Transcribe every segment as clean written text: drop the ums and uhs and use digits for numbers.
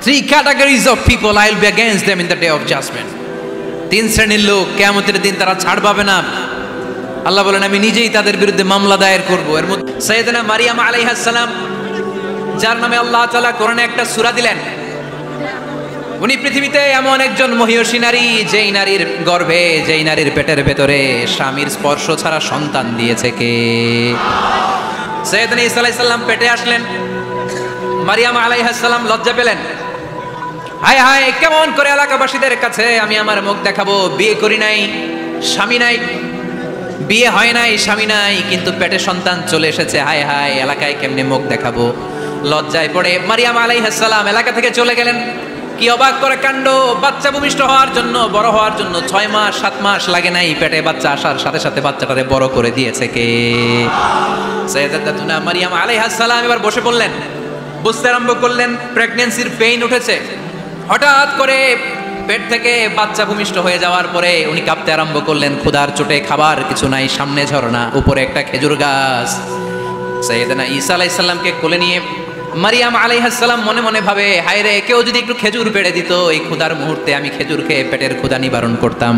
Three categories of people I will be against them in the day of judgment. তিন শ্রেণীর লোক কিয়ামতের দিন তারা ছাড় পাবে না। আল্লাহ বলেন আমি নিজেই তাদের বিরুদ্ধে মামলা দায়ের করব। এর মধ্যে সাইয়েদনা মারিয়াম আলাইহিস সালাম, যার নামে আল্লাহ তাআলা কোরআনে একটা সূরা দিলেন। উনি পৃথিবীতে এমন একজন মহিয়সী নারী, যেই নারীর গর্ভে, যেই নারীর পেটের ভেতরে স্বামীর স্পর্শ ছাড়া সন্তান দিয়েছে কে? সাইয়েদনা ঈসা আলাইহিস সালাম পেটে আসলেন। মারিয়াম আলাইহিস সালাম লজ্জা পেলেন। হায় হায়, কেমন করে এলাকাবাসীদের কাছে আমি আমার মুখ দেখাবো? বিয়ে করি নাই, স্বামী নাই, বিয়ে হয় নাই, স্বামী নাই, কিন্তু পেটে সন্তান চলে এসেছে। হায় হায়, এলাকায় কেমনে মুখ দেখাবো? লজ্জায় পড়ে মারিয়াম আলাইহিস সালাম এলাকা থেকে চলে গেলেন। কি অবাক করে কাণ্ড! বাচ্চা ভূমিষ্ঠ হওয়ার জন্য, বড় হওয়ার জন্য 6 মাস 7 মাস লাগে নাই, পেটে বাচ্চা আসার সাথে সাথে বাচ্চাটারে বড় করে দিয়েছে কে? সাইয়েদাতুনা মারিয়াম আলাইহিস সালাম এবার বসে পড়লেন, বুঝতে আরম্ভ করলেন প্রেগন্যান্সির পেইন উঠেছে। হঠাৎ করে পেট থেকে বাচ্চা ভূমিষ্ঠ হয়ে যাওয়ার পরে উনি কাঁপতে আরম্ভ করলেন। ক্ষুধার চোটে খাবার কিছু নাই, সামনে ঝর্ণা, উপরে একটা খেজুর গাছ। সাইয়েদনা ঈসা আলাইহিস সালামকে কোলে নিয়ে মারিয়াম আলাইহিস সালাম মনে মনে ভাবে, হায় রে, কেউ যদি একটু খেজুর পেড়ে দিত, এই ক্ষুধার মুহূর্তে আমি খেজুর খেয়ে পেটের ক্ষুধা নিবারণ করতাম।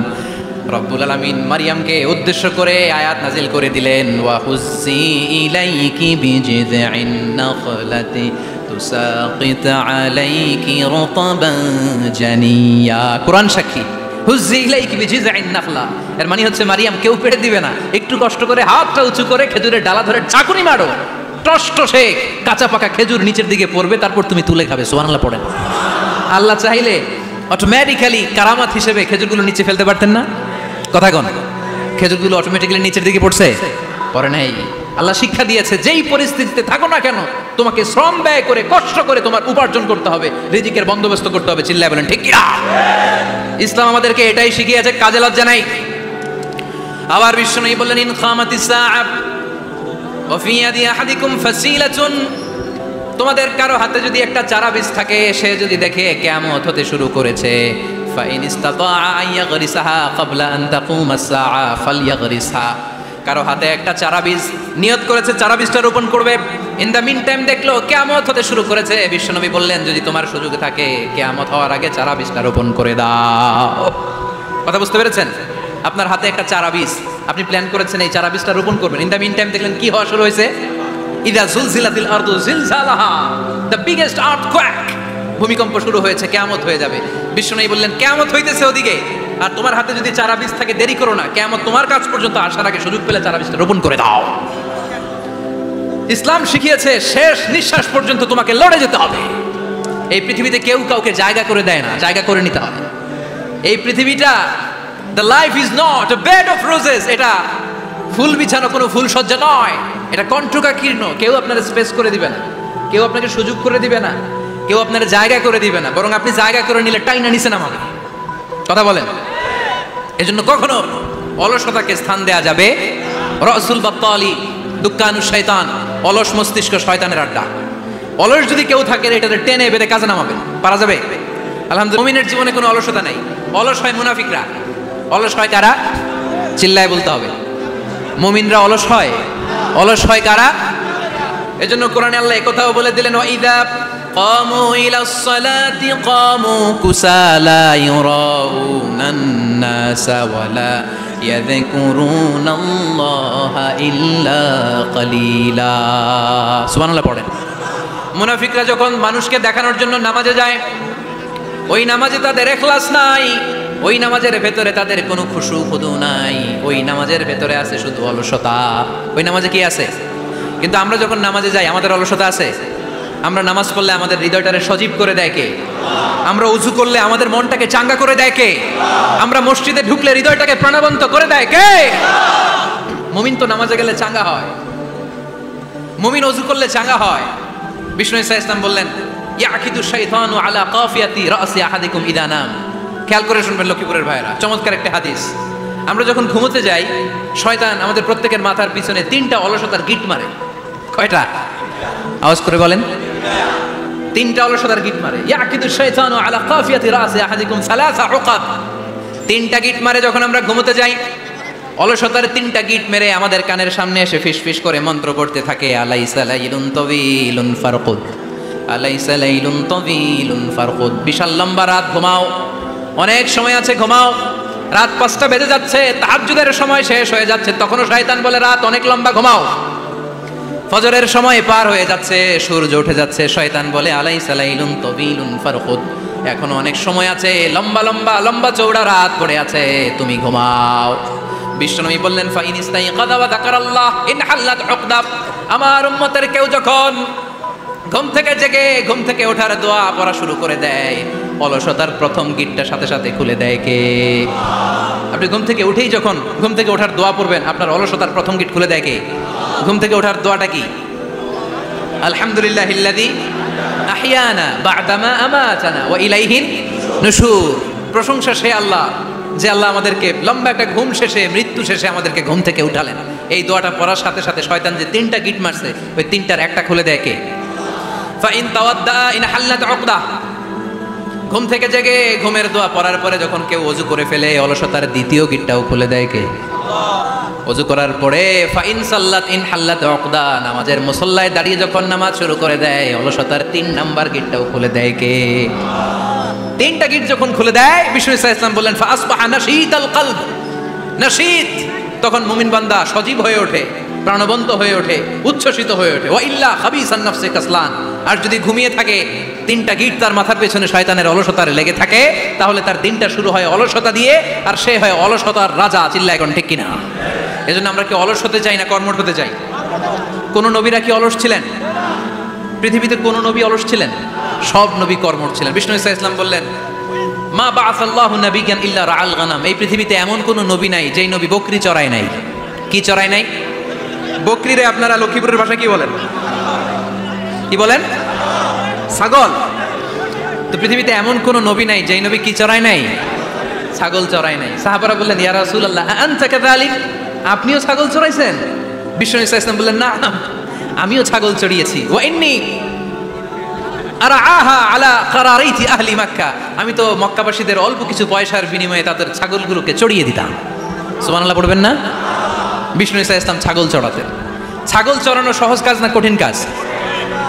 রব্বুল আলামিন মারিয়ামকে উদ্দেশ্য করে আয়াত নাজিল করে দিলেন, ওয়া হুজ্জি ইলাইকি বিজিযিন নাখলাতি তুসাকিত আলাইকি রতবান জানিয়া। কোরআন সাক্ষী, হুজ্জি ইলাইকি বিজিযিন নাখলা, এর মানে হচ্ছে মারিয়াম কেউ পেড়ে দিবে না, একটু কষ্ট করে হাতটা উঁচু করে খেজুরের ডালা ধরে চাকুনি মারো, টসটসে কাঁচা পাকা খেজুর নিচের দিকে পড়বে, তারপর তুমি তুলে খাবে। সুবহানাল্লাহ পড়েন। আল্লাহ চাইলে অটোমেটিক্যালি কারামাত হিসেবে খেজুরগুলো নিচে ফেলতে পারতেন না? কথা কোন? খেজুরগুলো অটোমেটিক্যালি নিচের দিকে পড়ছে? পড়ে নাই। আল্লাহ শিক্ষা দিয়েছে, যেই পরিস্থিতিতে থাকো না কেন, তোমাকে শ্রম ব্যয় করে, কষ্ট করে তোমার উপার্জন করতে হবে, রিজিকের বন্দোবস্ত করতে হবে। চিল্লায় বলেন ঠিক কিনা? ইসলাম আমাদেরকে এটাই শিখিয়েছে, কাজে লজ্জা নাই। আবার বিশ্বনবী বললেন, ইন খামাতিস সাআ ওয়া ফি ইয়াদি আহাদিকুম ফাসিলাতুন, তোমাদের কারো হাতে যদি একটা চারা বীজ থাকে, সে যদি দেখে কিয়ামত হতে শুরু করেছে, ফাইন ইসতাতা আন ইয়াগরিসাহা ক্বাবলা আন তাকুমাস সাআ ফালইয়াগরিসহা, কারো হাতে একটা চারা বীজ নিয়ত করেছে, চারা বীজটা রোপণ করবে, ইন দ্য মিন টাইম দেখলো কিয়ামত হতে শুরু করেছে, বিশ্বনবী বললেন, যদি তোমার সুযোগ থাকে কিয়ামত হওয়ার আগে চারা বীজটা রোপণ করে দাও। কথা বুঝতে পেরেছেন? আপনার হাতে একটা চারা বীজ, আপনি প্ল্যান করেছেন এই চারা বীজটা রোপণ করবেন, ইন দ্য মিন টাইম দেখলেন কি হওয়া শুরু হয়েছে? ইদা জুলজিলাতিল আরদু জিলজালাহা, দ্য বিগেস্ট আর্থকোয়েক, ভূমিকম্প শুরু হয়েছে, কিয়ামত হয়ে যাবে। বিশ্বনবী বললেন, কিয়ামত হইতেছে ওদিকে, আর তোমার হাতে যদি চারা বীজ থাকে, দেরি করো না, কিয়ামত তোমার কাছ পর্যন্ত আসার আগে সুযোগ পেলে চারা বীজটা রোপণ করে দাও। ইসলাম শিখিয়েছে শেষ নিঃশ্বাস পর্যন্ত তোমাকে লড়ে যেতে হবে। এই পৃথিবীতে কেউ কাউকে জায়গা করে দেয় না, জায়গা করে নিতে হবে। এই পৃথিবীটা, the life is not a bed of roses, এটা ফুল বিছানো কোনো ফুল সজ্জা নয়, এটা কণ্টকাকীর্ণ। কেউ আপনার স্পেস করে দিবে না, কেউ আপনাকে সুযোগ করে দিবে না, কেউ আপনার জায়গা করে দিবে না, বরং আপনি জায়গা করে নিলে টাইনা নিচে নামাবে। কথা বলেন? এজন্য কখনো অলসতাকে স্থান দেয়া যাবে। রাসূল বাত্তালি দুক্কানু শয়তান, অলস মস্তিষ্ক শয়তানের আড্ডা। অলস যদি কেউ থাকে, এটাতে টেনে বেঁধে কাজে নামাবেন, পারা যাবে? আলহামদুলিল্লাহ, মুমিনের জীবনে কোনো অলসতা নেই। অলস হয় মুনাফিকরা। অলস হয় কারা? চিল্লায় বলতে হবে। মুমিনরা অলস হয়? অলস হয় কারা? এজন্য কোরআনে আল্লাহ একথাও বলে দিলেন, ওয়া ইযা কামু ইলাস সালাতি কামু কুসালা ইউরাউনান নাসা ওয়ালা ইয়াযকুরুনাল্লাহা ইল্লা কালিলা। সুবহানাল্লাহ পড়েন। মুনাফিকরা যখন মানুষকে দেখানোর জন্য নামাজে যায়, ওই নামাজে তাদের ইখলাস নাই, ওই নামাজের ভেতরে তাদের কোনো খুশু খুদু নাই, ওই নামাজের ভেতরে আছে শুধু অলসতা। ওই নামাজে কি আছে? কিন্তু আমরা যখন নামাজে যাই, আমাদের অলসতা আছে? আমরা নামাজ পড়লে আমাদের হৃদয়টারে সজীব করে দেয় কে? আমরা উযু করলে আমাদের মনটাকে চাঙ্গা করে দেয় কে? আমরা মসজিদে ঢুকলে হৃদয়টাকে প্রাণবন্ত করে দেয় কে? মুমিন তো নামাজে গেলে চাঙ্গা হয়, মুমিন উযু করলে চাঙ্গা হয়। বিষ্ণু ঈসা ইসলাম বললেন, ইয়াকিদু শাইতানু আলা কাফিয়াতি রাসি আহাদিকুম ইদা নাম। খেয়াল করে শুনবেন লক্ষ্মীপুরের ভাইরা, চমৎকার একটা হাদিস। আমরা যখন ঘুমোতে যাই, শয়তান আমাদের প্রত্যেকের মাথার পিছনে 3টা অলসতার গিট মারে। কয়টা? আওয়াজ করে বলেন। 3টা অলসতার গিট মারে। ইয়াকিদু শাইতানু আলা কাফিয়াতি রাসি আহাদিকুম সালাসা উকাব। 3টা গিট মারে যখন আমরা ঘুমোতে যাই। অলসতার 3টা গিট মেরে আমাদের কানের সামনে এসে ফিসফিস করে মন্ত্র পড়তে থাকে, আলাইসা লাইলুন তাওয়িলুন ফারকুদ আলাইসা লাইলুন তাওয়িলুন ফারকুদ, বিশাল লম্বা রাত, ঘুমাও, অনেক সময় আছে, ঘুমাও। রাত 5টা বেজে যাচ্ছে, তাহাজ্জুদের সময় শেষ হয়ে যাচ্ছে, তখনও শয়তান বলে রাত অনেক লম্বা, ঘুমাও। ফজরের সময় পার হয়ে যাচ্ছে, সূর্য উঠে যাচ্ছে, শয়তান বলে আলাইসা লাইলুন তাওয়িলুন ফারকুদ, এখনো অনেক সময় আছে, লম্বা লম্বা লম্বা চৌড়া রাত পড়ে আছে, তুমি ঘুমাও। বিশ্বনবী বললেন ফাইন ইস্তাইকাযা ওয়া যাকারাল্লাহ ইনহাল্লাত উকদা, আমার উম্মতের কেউ যখন ঘুম থেকে জেগে ঘুম থেকে ওঠার দোয়া পড়া শুরু করে দেয়, অলসতার প্রথম গিটটা সাথে সাথে খুলে দেয় কে? আপনি ঘুম থেকে উঠেই যখন ঘুম থেকে ওঠার দোয়া পড়বেন, আপনার অলসতার প্রথম গিট খুলে দেয় কে? ঘুম থেকে ওঠার দোয়াটা কি? আলহামদুলিল্লাহিল্লাযী আহইয়ানা বা'দামা আমাতানা ওয়া ইলাইহিন নুশুর, প্রশংসা সে আল্লাহ যে আল্লাহ আমাদেরকে লম্বা একটা ঘুম শেষে, মৃত্যু শেষে আমাদেরকে ঘুম থেকে উঠালেন। এই দোয়াটা পড়ার সাথে সাথে শয়তান যে 3টা গিট মারছে, ওই 3টার একটা খুলে দেয় কে? ফাইন তাওয়াদ্দা ইনহাল্লাত উকদা, ঘুম থেকে জেগে ঘুমের দোয়া পড়ার পরে যখন কেউ ওযু করে ফেলে, অলসতার দ্বিতীয় গিটটাও খুলে দেয় কে? ওযু করার পরে ফাইন সাল্লাত ইনহাল্লাত উকদা, নামাজের মুসল্লায় দাঁড়িয়ে যখন নামাজ শুরু করে দেয়, অলসতার 3 নাম্বার গিটটাও খুলে দেয় কে? 3টা গিট যখন খুলে দেয়, বিষ্ণু ইসা ইসলাম বললেন ফাসবাহা নাশীতাল কলব, নাশীত, তখন মুমিন বান্দা সজীব হয়ে ওঠে, প্রাণবন্ত হয়ে ওঠে, উচ্ছ্বসিত হয়ে ওঠে। ওয়া ইল্লা খাবিসান নাফসি কাসলান, আর যদি ঘুমিয়ে থাকে, 3টা গিট তার মাথার পেছনে শয়তানের অলসতার লেগে থাকে, তাহলে তার দিনটা শুরু হয় অলসতা দিয়ে, আর সে হয় অলসতার রাজা। চিল্লায় এখন ঠিক কিনা? এজন্য আমরা কি অলস হতে চাই না কর্মঠ হতে চাই? কোন নবীরা কি অলস ছিলেন? পৃথিবীতে কোন নবী অলস ছিলেন? সব নবী কর্মঠ ছিলেন। বিষ্ণু ইসা ইসলাম বললেন মা বাআসাল্লাহু নাবিয়্যান ইল্লা রাআল গানাম, এই পৃথিবীতে এমন কোন নবী নাই যেই নবী বকরি চড়ায় নাই। কি চড়ায় নাই? বকরিরে আপনারা লক্ষ্মীপুরের ভাষায় কি বলেন? কি বলেন? ছাগল। তো পৃথিবীতে এমন কোন নবী নাই যেই নবী কি চড়ায় নাই? ছাগল চড়ায় নাই। সাহাবারা বললেন ইয়া রাসূলুল্লাহ আনতা কাযালিক, আপনিও ছাগল চড়াইছেন? বিষ্ণু ইসা ইসলাম বললেন না, আমিও ছাগল চড়িয়েছি। ওয়া ইন্নী আরাআহা আলা কারারাইতি আহলি মক্কা, আমি তো মক্কাবাসীদের অল্প কিছু পয়সার বিনিময়ে তাদের ছাগলগুলোকে চড়িয়ে দিতাম। সুবহানাল্লাহ পড়বেন না? বিষ্ণু ইসা ইসলাম ছাগল চড়াতেন। ছাগল চড়ানো সহজ কাজ না কঠিন কাজ?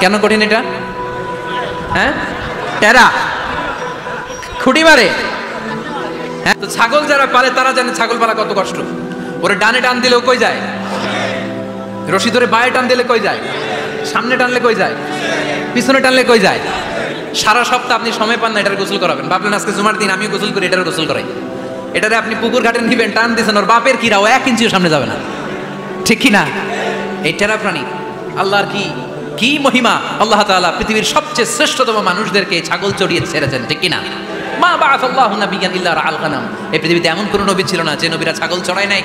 কেন কঠিন এটা? হ্যাঁ, টেরা খুঁটি মারে। হ্যাঁ, তো ছাগল যারা পালে তারা জানে ছাগল পালা কত কষ্ট। ওরে ডানে টান দিলেও কই যায়, রশি ধরে বায়ে টান দিলে কই যায়, সামনে টানলে কই যায়, পিছনে টানলে কই যায়। সারা সপ্তাহ আপনি সময় পান না এটার গোসল করাবেন। ভাবলেন আজকে জুমার দিন আমিও গোসল করি, এটার গোসল করাই। এটারে আপনি পুকুর ঘাটে নিবেন, টান দিয়েছেন, ওর বাপের কিরা ও 1 ইঞ্চিও সামনে যাবে না। ঠিক কি না? এই টেরা প্রাণী আল্লাহর কি কি মহিমা! আল্লাহ তাআলা পৃথিবীর সবচেয়ে শ্রেষ্ঠতম মানুষদেরকে ছাগল চড়িয়ে ছেড়েছেন। ঠিক কি না? মা বাআসাল্লাহু নাবিয়্যান ইল্লা রাআল গানাম, এই পৃথিবীতে এমন কোনো নবী ছিল না যে নবীরা ছাগল চড়ায় নাই।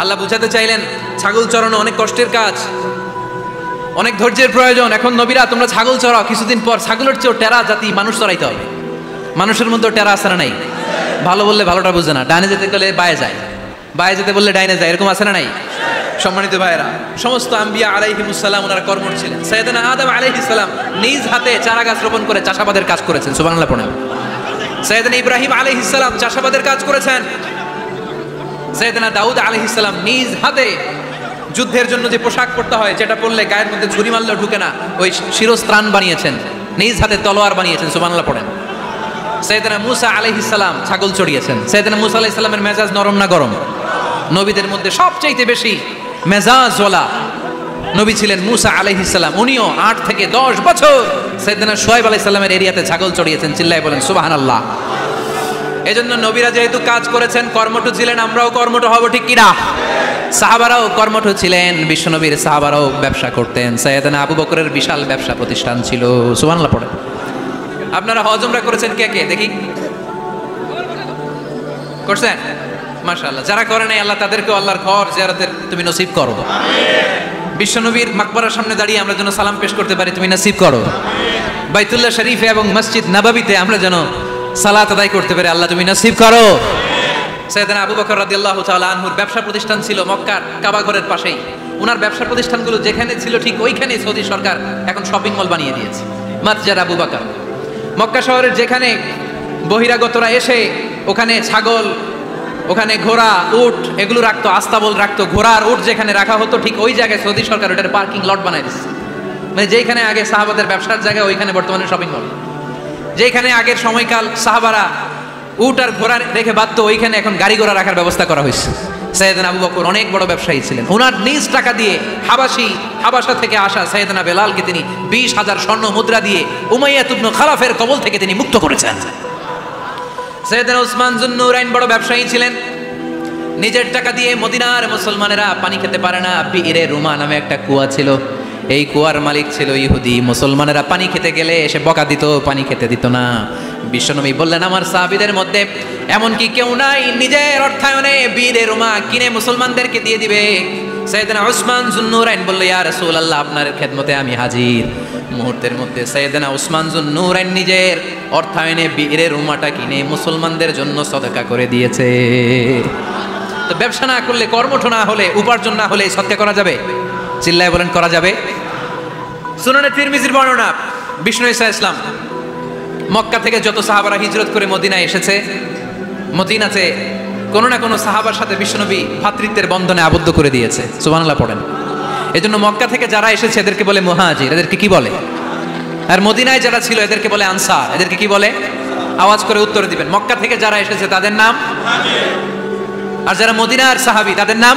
আল্লাহ বুঝাতে চাইলেন ছাগল চড়ানো অনেক কষ্টের কাজ, অনেক ধৈর্যের প্রয়োজন। এখন নবীরা তোমরা ছাগল চড়াও, কিছুদিন পর ছাগলের চেয়েও টেরা জাতি মানুষ চড়াইতে হবে। মানুষের মধ্যে টেরা আছে না নাই? ভালো বললে ভালোটা বুঝে না, ডানে যেতে গেলে বায়ে যায়, বায়ে যেতে বললে ডাইনে যায়, এরকম আছে না নাই? সম্মানিত ভাইয়েরা, সমস্ত আম্বিয়া আলাইহিমুস সালাম ওনারা কর্মঠ ছিলেন। সাইয়েদনা আদম আলাইহিস সালাম নিজ হাতে চারা গাছ রোপণ করে চাষাবাদের কাজ করেছেন। সুবহানাল্লাহ পড়েন। সাইয়েদনা ইব্রাহিম আলাইহিস সালাম চাষাবাদের কাজ করেছেন। সাইয়েদনা দাউদ আলাইহিস সালাম নিজ হাতে যুদ্ধের জন্য যে পোশাক পরতে হয়, যেটা পরলে গায়ের মধ্যে ছুরি মারলেও ঢুকে না, ওই শিরস্ত্রাণ বানিয়েছেন, নিজ হাতে তলোয়ার বানিয়েছেন। সুবহানাল্লাহ পড়েন। সাইয়েদনা মূসা আলাইহিস সালাম ছাগল চড়িয়েছেন। সাইয়েদনা মূসা আলাইহিস সালামের মেজাজ নরম না গরম? নবীদের মধ্যে সবচাইতে বেশি মেজাজওয়ালা নবী ছিলেন মূসা আলাইহিস সালাম। উনিও 8 থেকে 10 বছর সাইয়েদনা শুআয়ব আলাইহিস সালামের এরিয়াতে ছাগল চড়িয়েছেন। চিল্লায় বলেন সুবহানাল্লাহ। এজন্য নবীরা যেহেতু কাজ করেছেন, কর্মঠ ছিলেন, আমরাও কর্মঠ হব। ঠিক কি না? সাহাবারাও কর্মঠ ছিলেন, বিশ্বনবীর সাহাবারাও ব্যবসা করতেন। সাইয়েদনা আবু বকরের বিশাল ব্যবসা প্রতিষ্ঠান ছিল। সুবহানাল্লাহ পড়েন। আপনারা হজ উমরা করেছেন কে কে দেখি? করছেন? মাশাআল্লাহ। যারা করে নাই আল্লাহ তাদেরকে আল্লাহর ঘর জিয়ারতের তুমি নসিব করো। বিশ্বনবীর মাকবারার সামনে দাঁড়িয়ে আমরা যেন সালাম পেশ করতে পারি, তুমি নসিব করো। বাইতুল্লাহ শরীফে এবং মসজিদ নববীতে আমরা যেন সালাত আদায় করতে পারি, আল্লাহ তুমি নসিব করো। সাইয়েদনা আবু বকর রাদিয়াল্লাহু তাআলা আনহুর ব্যবসা প্রতিষ্ঠান ছিল মক্কার কাবা ঘরের পাশেই। ওনার ব্যবসা প্রতিষ্ঠানগুলো যেখানে ছিল ঠিক ওইখানেই সৌদি সরকার এখন শপিং মল বানিয়ে দিয়েছে। মাতজার আবু বকর। মক্কা শহরের যেখানে বহিরাগতরা এসে ওখানে ছাগল, ওখানে ঘোড়া, উট এগুলো রাখতো, আস্তাবল রাখতো, ঘোড়ার উট যেখানে রাখা হতো ঠিক ওই জায়গায় সৌদি সরকার ওটার পার্কিং লট বানাই দিচ্ছে। মানে যেখানে আগে সাহাবাদের ব্যবসার জায়গা ওইখানে বর্তমানে শপিং মল। যেখানে আগের সময়কাল সাহাবারা উট আর ঘোড়া রেখে বাঁধতো, ওইখানে এখন গাড়ি ঘোড়া রাখার ব্যবস্থা করা হয়েছে। সাইয়েদনা আবু বকর অনেক বড় ব্যবসায়ী ছিলেন। ওনার নিজ টাকা দিয়ে হাবাসা থেকে আসা সাইয়েদনা বেলালকে তিনি 20,000 স্বর্ণ মুদ্রা দিয়ে উমাইয়া ইবনে খালাফের কবল থেকে তিনি মুক্ত করেছেন। সাইয়েদনা উসমান যুন্নুরাইন বড় ব্যবসায়ী ছিলেন। নিজের টাকা দিয়ে মদিনার মুসলমানেরা পানি খেতে পারে না, বিরে রুমা নামে একটা কুয়া ছিল, এই কুয়ার মালিক ছিল ইহুদি। মুসলমানেরা পানি খেতে গেলে এসে বকা দিত, পানি খেতে দিত না। বিশ্বনবী বললেন, আমার সাহাবীদের মধ্যে এমন কি কেউ নাই নিজের অর্থায়নে বিরে রুমা কিনে মুসলমানদেরকে দিয়ে দিবে? সাইয়েদনা উসমান যুন্নুরাইন বলল, ইয়া রাসূলুল্লাহ, আপনার খেদমতে আমি হাজির। মুহূর্তের মধ্যে সাইয়েদনা উসমান যুন্নুরাইন নিজের অর্থায়নে বিরে রুমাটা কিনে মুসলমানদের জন্য সদকা করে দিয়েছে। তো ব্যবসা না করলে, কর্মঠ না হলে, উপার্জন না হলে সদকা করা যাবে? চিল্লায় বলেন, করা যাবে? সুনানে তিরমিজির বর্ণনা, বিষ্ণু ঈসা ইসলাম মক্কা থেকে যত সাহাবারা হিজরত করে মদিনায় এসেছে, মদিনাতে কোনো না কোনো সাহাবার সাথে বিশ্বনবী ভ্রাতৃত্বের বন্ধনে আবদ্ধ করে দিয়েছে। সুবহানাল্লাহ পড়েন। এজন্য মক্কা থেকে যারা এসেছে এদেরকে বলে মুহাজির। এদেরকে কি বলে? আর মদিনায় যারা ছিল এদেরকে বলে আনসার। এদেরকে কি বলে? আওয়াজ করে উত্তর দিবেন। মক্কা থেকে যারা এসেছে তাদের নাম, আর যারা মদিনার সাহাবী তাদের নাম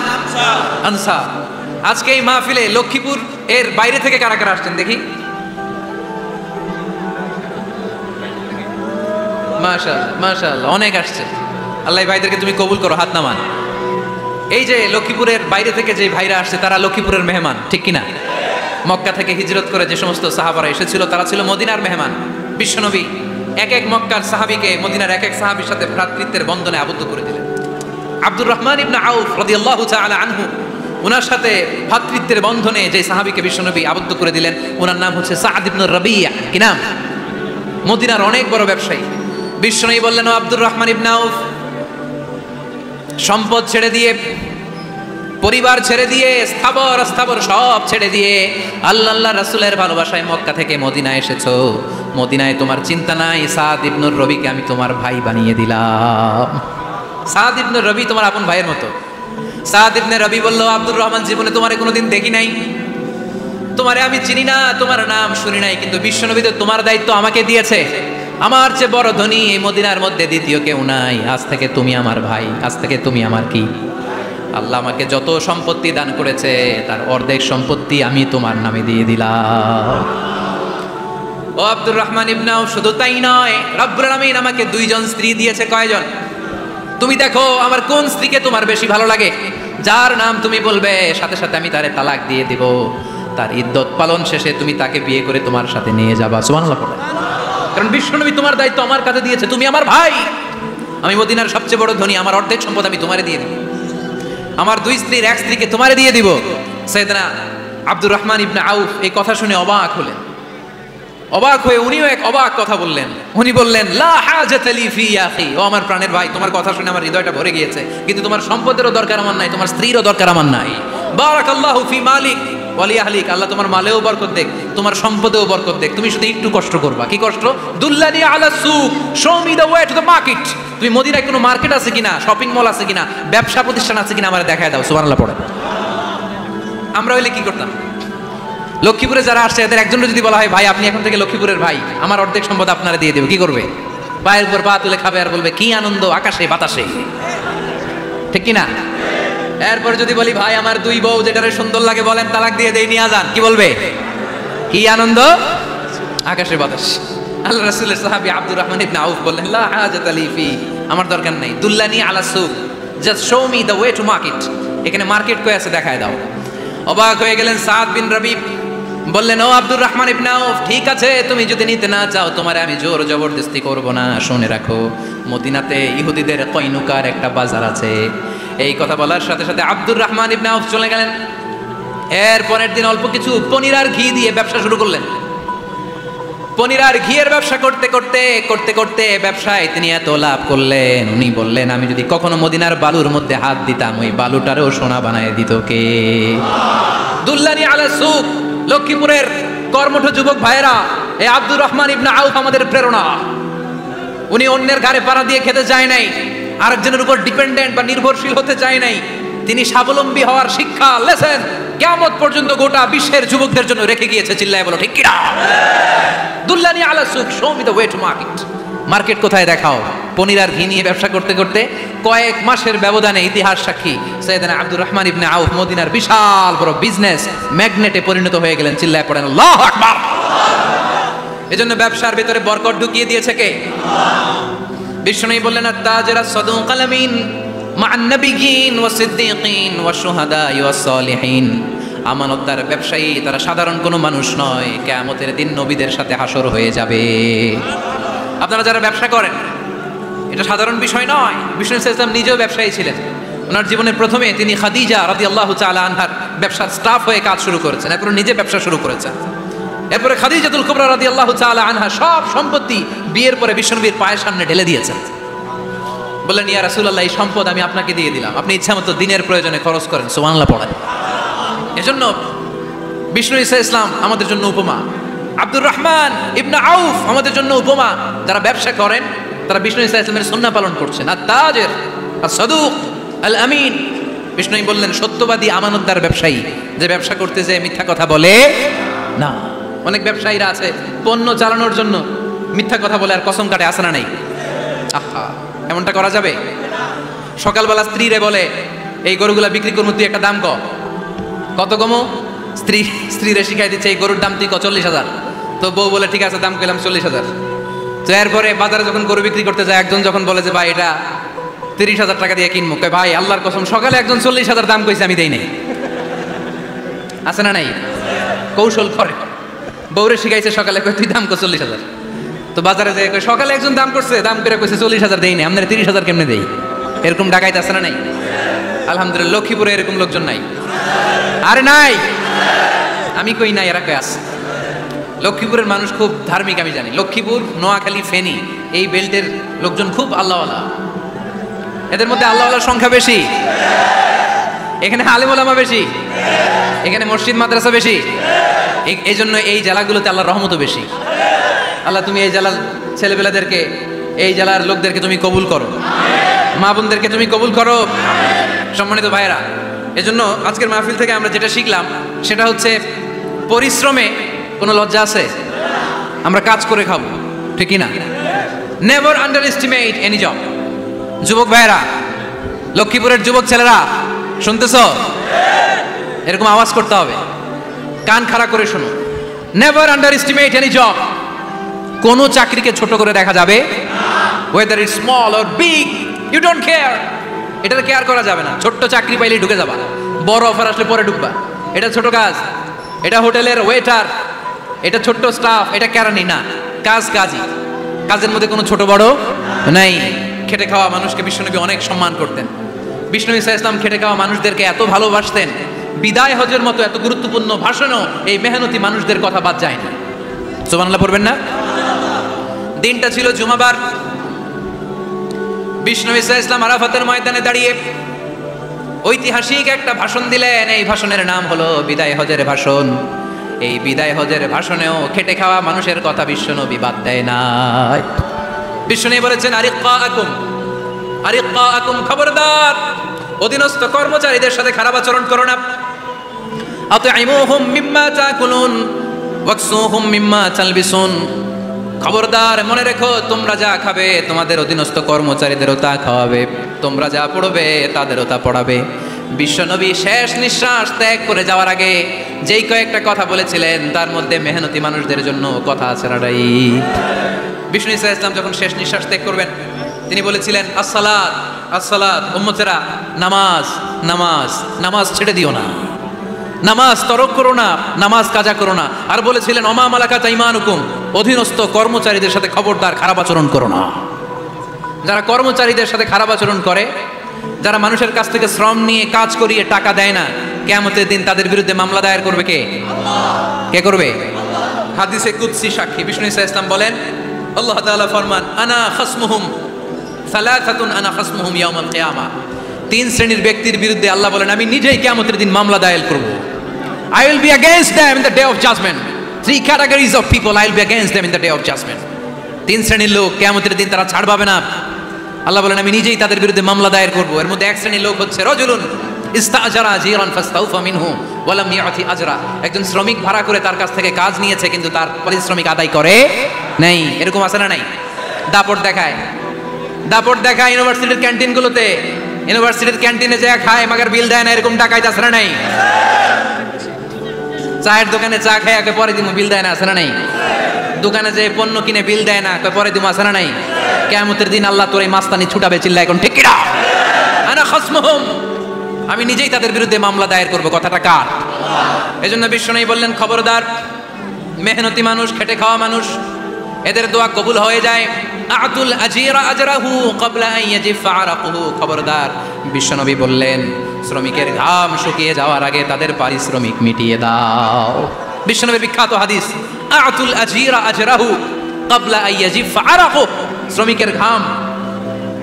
আনসার। আজকে এই মাহফিলে লক্ষ্মীপুর এর বাইরে থেকে কারা কারা আসছেন দেখি? মাশাআল্লাহ, মাশাআল্লাহ, অনেক আসছে। আল্লাহ ভাইদেরকে তুমি কবুল করো, হাত নামান। এই যে লক্ষ্মীপুরের বাইরে থেকে যে ভাইরা আসছে তারা লক্ষ্মীপুরের মেহমান, ঠিক কিনা? মক্কা থেকে হিজরত করে যে সমস্ত সাহাবারা এসেছিল তারা ছিল মদিনার মেহমান। বিশ্বনবী এক এক মক্কার সাহাবীকে মদিনার এক এক সাহাবীর সাথে ভ্রাতৃত্বের বন্ধনে আবদ্ধ করে দিলেন। আব্দুর রহমান ইবনে আউফ রাদিয়াল্লাহু তাআলা আনহু, ওনার সাথে ভ্রাতৃত্বের বন্ধনে যে সাহাবীকে বিশ্বনবী আবদ্ধ করে দিলেন ওনার নাম হচ্ছে সাদ ইবনে রাবিয়া। কি নাম? মদিনার অনেক বড় ব্যবসায়ী। বিশ্বনবী বললেন, ও আব্দুর রহমান ইবনে আউফ, সম্পদ ছেড়ে দিয়ে, পরিবার ছেড়ে দিয়ে, স্থাবর সব ছেড়ে দিয়ে আল্লাহ রাসূলের ভালোবাসায় মক্কা থেকে মদিনায় এসেছো। মদিনায় তোমার চিন্তা নাই, সাদ ইবনে রবিকে আমি তোমার ভাই বানিয়ে দিলাম। সাদ ইবনে রবি তোমার আপন ভাইয়ের মতো। সাদ ইবনে রবি বলল, আব্দুর রহমান, জীবনে তোমারে কোনোদিন দেখি নাই, তোমারে আমি চিনি না, তোমার নাম শুনি নাই, কিন্তু বিশ্বনবী তো তোমার দায়িত্ব আমাকে দিয়েছে। আমার চেয়ে বড় ধনী এই মদিনার মধ্যে দ্বিতীয় কেউ নাই। আজ থেকে তুমি আমার ভাই, আজ থেকে তুমি আমার কি? আল্লাহ আমাকে যত সম্পত্তি দান করেছে তার অর্ধেক সম্পত্তি আমি তোমার নামে দিয়ে দিলাম। ও আব্দুর রহমান ইবনে আউফ, শুধু তাই নয়, রব্বুল আলামিন আমাকে 2জন স্ত্রী দিয়েছে। কয়জন? তুমি দেখো আমার কোন স্ত্রীকে তোমার বেশি ভালো লাগে, যার নাম তুমি বলবে সাথে সাথে আমি তারে তালাক দিয়ে দিব। তার ইদ্যত পালন শেষে তুমি তাকে বিয়ে করে তোমার সাথে নিয়ে যাবা। সুবহানাল্লাহ পড়ে। কারণ বিশ্বনবী তোমার দায়িত্ব আমার কাছে দিয়েছে, তুমি আমার ভাই, আমি মদিনার সবচেয়ে বড় ধনী, আমার অর্ধেক সম্পদ আমি তোমারে দিয়ে দিব। আমার 2 স্ত্রীর 1 স্ত্রীকে তোমারে দিয়ে দিব। সাইয়েদনা আব্দুর রহমান ইবনে আউফ এই কথা শুনে অবাক হলেন। অবাক হয়ে উনিও এক অবাক কথা বললেন। উনি বললেন, লা হাজাতা লি ফি ইয়া আখি, ও আমার প্রাণের ভাই, তোমার কথা শুনে আমার হৃদয়টা ভরে গিয়েছে, কিন্তু তোমার সম্পদেরও দরকার আমার নাই, তোমার স্ত্রীরও দরকার আমার নাই। বারাকাল্লাহু ফি মালিক ওয়া লি আহলিক, আল্লাহ তোমার মালেও বরকত দেখ, তোমার সম্পদেও বরকত দেখ। তুমি শুধু একটু কষ্ট করবা। কি কষ্ট? দুল্লানি আলা সুক, show me the way to the market. তুমি মদিনায় কোনো মার্কেট আছে কিনা, শপিং মল আছে কিনা, ব্যবসা প্রতিষ্ঠান আছে কিনা আমারে দেখায় দাও। সুবহানাল্লাহ পড়ে। আমরা হইলে কি করতাম? লক্ষ্মীপুরে যারা আসছে এদের একজন যদি বলা হয়, ভাই আপনি এখন থেকে লক্ষ্মীপুরের ভাই, আমার অর্ধেক সম্পদ আপনারা দিয়ে দেবে, কি করবে? পায়ের উপর পা তুলে খাবে আর বলবে কি আনন্দ আকাশে বাতাসে, ঠিক কিনা? এরপর যদি বলি, ভাই আমার 2 বউ যেটারে সুন্দর লাগে বলেন তালাক দিয়ে দেই, নিয়ে যান, কি বলবে? কি আনন্দ আকাশে বাতাস। আল্লাহ রাসূলের সাহাবী আব্দুর রহমান ইবনে আউফ বললেন, লা হাজাতা লি ফি, আমার দরকার নাই। দুল্লানি আলা সুক, just show me the way to market, এখানে মার্কেট কই আছে দেখায় দাও। অবাক হয়ে গেলেন সাদ বিন রবি, বললেন, ও আব্দুর রহমান ইবনে আউফ, ঠিক আছে তুমি যদি নিতে না চাও তোমারে আমি জোর জবরদস্তি করব না। শুনে রাখো, মদিনাতে ইহুদিদের কয়নুকার একটা বাজার আছে। এই কথা বলার সাথে সাথে আব্দুর রহমান ইবনে আউফ চলে গেলেন। এর পরের দিন অল্প কিছু পনির আর ঘি দিয়ে ব্যবসা শুরু করলেন। পনির আর ঘিয়ের ব্যবসা করতে করতে করতে করতে ব্যবসায় তিনি এত লাভ করলেন, উনি বললেন, আমি যদি কখনো মদিনার বালুর মধ্যে হাত দিতাম ওই বালুটারও সোনা বানায় দিত কে? দুল্লানি আলা সুক। লক্ষ্মীপুরের কর্মঠ যুবক ভাইরা, এই আব্দুর রহমান ইবনে আউফ আমাদের প্রেরণা। উনি অন্যের ঘাড়ে পাড়া দিয়ে খেতে চায় নাই, আরেকজনের উপর ডিপেন্ডেন্ট বা নির্ভরশীল হতে চায় নাই। তিনি স্বাবলম্বী হওয়ার শিক্ষা লেসেন কিয়ামত পর্যন্ত গোটা বিশ্বের যুবকদের জন্য রেখে গিয়েছে। চিল্লায় বলো ঠিক কিনা? দুল্লানি আলা সুক, show me the way to market. Market কোথায় দেখাও। পনির আর ঘি নিয়ে ব্যবসা করতে করতে কয়েক মাসের ব্যবধানে ইতিহাস সাক্ষী সাইয়েদনা আব্দুর রহমান ইবনে আউফ মদিনার বিশাল বড় বিজনেস ম্যাগনেটে পরিণত হয়ে গেলেন। চিল্লায় পড়েন আল্লাহু আকবার। এজন্য ব্যবসার ভিতরে বরকত ঢুকিয়ে দিয়েছে কে? বিষ্ণুই বললেন আত-তাজিরা সাদুকাল আমিন মা'আন নাবিয়্যিন ওয়াস সিদ্দীকিন ওয়াশ শুহাদাই ওয়াস সালিহিন। আমানতদার ব্যবসায়ী তারা সাধারণ কোনো মানুষ নয়, কিয়ামতের দিন নবীদের সাথে হাসর হয়ে যাবে। আপনারা যারা ব্যবসা করেন, এটা সাধারণ বিষয় নয়। বিষ্ণু ইসলাম নিজেও ব্যবসায়ী ছিলেন। ওনার জীবনের প্রথমে তিনি খাদিজা রাদিয়াল্লাহু তাআলা আনহার ব্যবসার স্টাফ হয়ে কাজ শুরু করেছেন, এরপর নিজে ব্যবসা শুরু করেছেন। এরপরে খাদিজাতুল কুবরা রাদিয়াল্লাহু তাআলা আনহা সব সম্পত্তি বিয়ের পরে বিশ্বনবীর পায়ের সামনে ঢেলে দিয়েছেন। বললেন, ইয়া রাসূলুল্লাহ, এই সম্পদ আমি আপনাকে দিয়ে দিলাম, আপনি ইচ্ছামতো দিনের প্রয়োজনে খরচ করেন। সুবহানাল্লাহ পড়েন। এজন্য বিষ্ণু ইসলাম আমাদের জন্য উপমা, আব্দুর রহমান ইবনে আউফ আমাদের জন্য উপমা। যারা ব্যবসা করেন তারা বিষ্ণু ইসলামের সুন্নাহ পালন করছেন। আত-তাজির আস-সাদুক আল আমিন, বিষ্ণু বললেন সত্যবাদী আমানতদার ব্যবসায়ী, যে ব্যবসা করতে যায় মিথ্যা কথা বলে না। অনেক ব্যবসায়ীরা আছে পণ্য চালানোর জন্য মিথ্যা কথা বলে আর কসম কাটে, আছে না নাই? আহা, এমনটা করা যাবে? সকালবেলা স্ত্রীরে বলে, এই গরুগুলা বিক্রি করবো, তুই একটা দাম কত কমো? স্ত্রীরে শিখাই দিচ্ছে, এই গরুর দাম তুই 40,000। তো বউ বলে ঠিক আছে, দাম পেলাম 40,000। তো এরপরে বাজারে যখন গরু বিক্রি করতে যায়, একজন যখন বলে যে ভাই এটা 30,000 টাকা দিয়ে কিনবো, ভাই আল্লাহর কসম সকালে একজন 40,000 দাম কইছে, আমি দেই নাই। আছে না নাই? কৌশল করে। বউরে শিখাইছে সকালে, তুই দাম কর 40,000। তো বাজারে যায় সকালে একজন দাম করছে, দাম করে কইছে 40,000 দেই নাই, আপনার 30,000 কেমনে দেই? এরকম ডাকাইতে আছে না নাই? আলহামদুলিল্লাহ লক্ষ্মীপুরে এরকম লোকজন নাই। আরে নাই, আমি কই নাই, এরা কই আছে। লক্ষ্মীপুরের মানুষ খুব ধার্মিক, আমি জানি। লক্ষ্মীপুর, নোয়াখালী, ফেনী এই বেল্টের লোকজন খুব আল্লাহওয়ালা। এদের মধ্যে আল্লাহওয়ালার সংখ্যা বেশি। এখানে আলেম ওলামা বেশি, এখানে মসজিদ মাদ্রাসা বেশি। এই জন্য এই জেলাগুলোতে আল্লাহর রহমতও বেশি। আল্লাহ তুমি এই জেলার ছেলেপেলাদেরকে, এই জেলার লোকদেরকে তুমি কবুল করো, মা বোনদেরকে তুমি কবুল করো। সম্মানিত ভাইয়েরা, এজন্য আজকের মাহফিল থেকে আমরা যেটা শিখলাম সেটা হচ্ছে পরিশ্রমে কোনো লজ্জা আছে? আমরা কাজ করে খাবো, ঠিক না? Never underestimate any job. যুবক ভাইয়েরা, লক্ষ্মীপুরের যুবক ছেলেরা শুনতেছ? এরকম আওয়াজ করতে হবে, কান খাড়া করে শোনো। Never underestimate any job. কোনো চাকরিকে ছোট করে দেখা যাবে, whether it's small or big, you don't care. এটার কেয়ার করা যাবে না। ছোট্ট চাকরি পাইলে ঢুকে যাবা, বড় অফার আসলে পরে ঢুকবা। এটা ছোট কাজ, এটা হোটেলের ওয়েটার, এটা ছোট্ট স্টাফ, এটা কেরানি না। কাজ কাজই, কাজের মধ্যে কোনো ছোট বড় নাই। খেটে খাওয়া মানুষকে বিশ্বনবী অনেক সম্মান করতেন। বিষ্ণু ঈসা ইসলাম খেটে খাওয়া মানুষদেরকে এত ভালোবাসতেন, বিদায় হজের মতো এত গুরুত্বপূর্ণ ভাষণও এই মেহনতি মানুষদের কথা বাদ যায় না। সুবহানাল্লাহ পড়বেন না? দিনটা ছিল জুমাবার। বিষ্ণু ঈসা ইসলাম আরাফাতের ময়দানে দাঁড়িয়ে ঐতিহাসিক একটা ভাষণ দিলেন। এই ভাষণের নাম হলো বিদায় হজের ভাষণ। এই বিদায় হজের ভাষণেও খেটে খাওয়া মানুষের কথা বিশ্বনবী বাদ দেয় নাই। বিশ্বনবী বলেছেন, আরিক্কাকুম, খবরদার, অধীনস্থ কর্মচারীদের সাথে খারাপ আচরণ করো না। আতঈমুহুম মিম্মা তাকুলুন ওয়াকসুহুম মিম্মা তালবিসুন। খবরদার, মনে রেখো, তোমরা যা খাবে তোমাদের অধীনস্থ কর্মচারীদেরও তা খাওয়াবে, তোমরা যা পড়বে তাদেরও তা পড়াবে। বিশ্বনবী শেষ নিঃশ্বাস ত্যাগ করে যাওয়ার আগে যেই কয়েকটা কথা বলেছিলেন তার মধ্যে মেহনতি মানুষদের জন্য কথা আছে নাটাই। বিষ্ণু ঈসা ইসলাম যখন শেষ নিঃশ্বাস ত্যাগ করবেন তিনি বলেছিলেন, আসসালাত আসসালাত, উম্মতেরা নামাজ নামাজ নামাজ ছেড়ে দিও না, নামাজ তরক করো না, নামাজ কাজা করো না। আর বলেছিলেন, ওমা মালাকাত আইমানুকুম, অধীনস্থ কর্মচারীদের সাথে খবরদার খারাপ আচরণ করো না। যারা কর্মচারীদের সাথে খারাপ আচরণ করে, যারা মানুষের কাছ থেকে শ্রম নিয়ে কাজ করিয়ে টাকা দেয় না, কিয়ামতের দিন তাদের বিরুদ্ধে মামলা দায়ের করবে কে? কে করবে? হাদিসে কুদসি সাক্ষী বিষ্ণু ঈসা ইসলাম বলেন, আল্লাহ তাআলা ফরমান, আনা খাসমুহুম সালাসাতুন আনা খাসমুহুম ইয়াউমাল কিয়ামা। তিন শ্রেণীর ব্যক্তির বিরুদ্ধে আল্লাহ বলেন, আমি নিজেই কিয়ামতের দিন মামলা দায়ের করব। I will be against them in the day of judgment. Three categories of people, I will be against them in the day of judgment. তিন শ্রেণীর লোক কিয়ামতের দিন তারা ছাড় পাবে না। আল্লাহ বলেন, আমি নিজেই তাদের বিরুদ্ধে মামলা দায়ের করব। এর মধ্যে এক শ্রেণীর লোক হচ্ছে রজুলুন ইস্তাজারা আজিরান ফাস্তাউফা মিনহু ওয়া লাম ইয়াতি আজরা, একজন শ্রমিক ভাড়া করে তার কাছ থেকে কাজ নিয়েছে কিন্তু তার পারিশ্রমিক আদায় করে নাই। এরকম আছে না নাই? দাপট দেখায় ইউনিভার্সিটির ক্যান্টিনগুলোতে, ইউনিভার্সিটির ক্যান্টিনে যায় খায় মাগার বিল দেয় না, এরকম ডাকাইত আছে না নাই? চায়ের দোকানে চা খায় আগে পরে দিমু বিল দেয় না, আছে না নাই? দোকানে যে পণ্য কিনে বিল দেয় না পরে দিমু, আছে না নাই? কিয়ামতের দিন আল্লাহ তোর এই মাস্তানি ছুটাবে, চিল্লা এখন ঠিক কিনা? আনা খাসমুহুম, আমি নিজেই তাদের বিরুদ্ধে মামলা দায়ের করব। কথাটা কার? এজন্য বিশ্বনবী বললেন, খবরদার, মেহনতি মানুষ, খেটে খাওয়া মানুষ, এদের দোয়া কবুল হয়ে যায়। আতুল আজিরা আজরাহু ক্বাবলা আন ইয়াজিফা আরাকুহু, খবরদার, বিশ্বনবী বললেন শ্রমিকের ঘাম শুকিয়ে যাওয়ার আগে তাদের পারিশ্রমিক মিটিয়ে দাও। বিশ্বনবীর বিখ্যাত হাদিস, আতুল আজিরা আজরাহু ক্বাবলা আন ইয়াজিফা আরাকুহু, শ্রমিকের ঘাম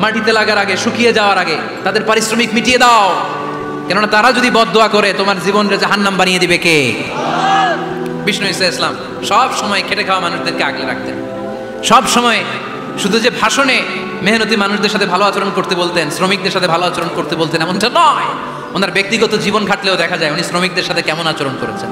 মাটিতে লাগার আগে, শুকিয়ে যাওয়ার আগে তাদের পারিশ্রমিক মিটিয়ে দাও, কেননা তারা যদি বদদোয়া করে তোমার জীবনকে জাহান্নাম বানিয়ে দিবে কে? বিষ্ণু ইসলাম সব সময় খেটে খাওয়া মানুষদেরকে আগলে রাখতেন। সব সময় শুধু যে ভাষণে মেহনতি মানুষদের সাথে ভালো আচরণ করতে বলতেন, শ্রমিকদের সাথে ভালো আচরণ করতে বলতেন এমনটা নয়, ওনার ব্যক্তিগত জীবন ঘাটলেও দেখা যায় উনি শ্রমিকদের সাথে কেমন আচরণ করেছেন।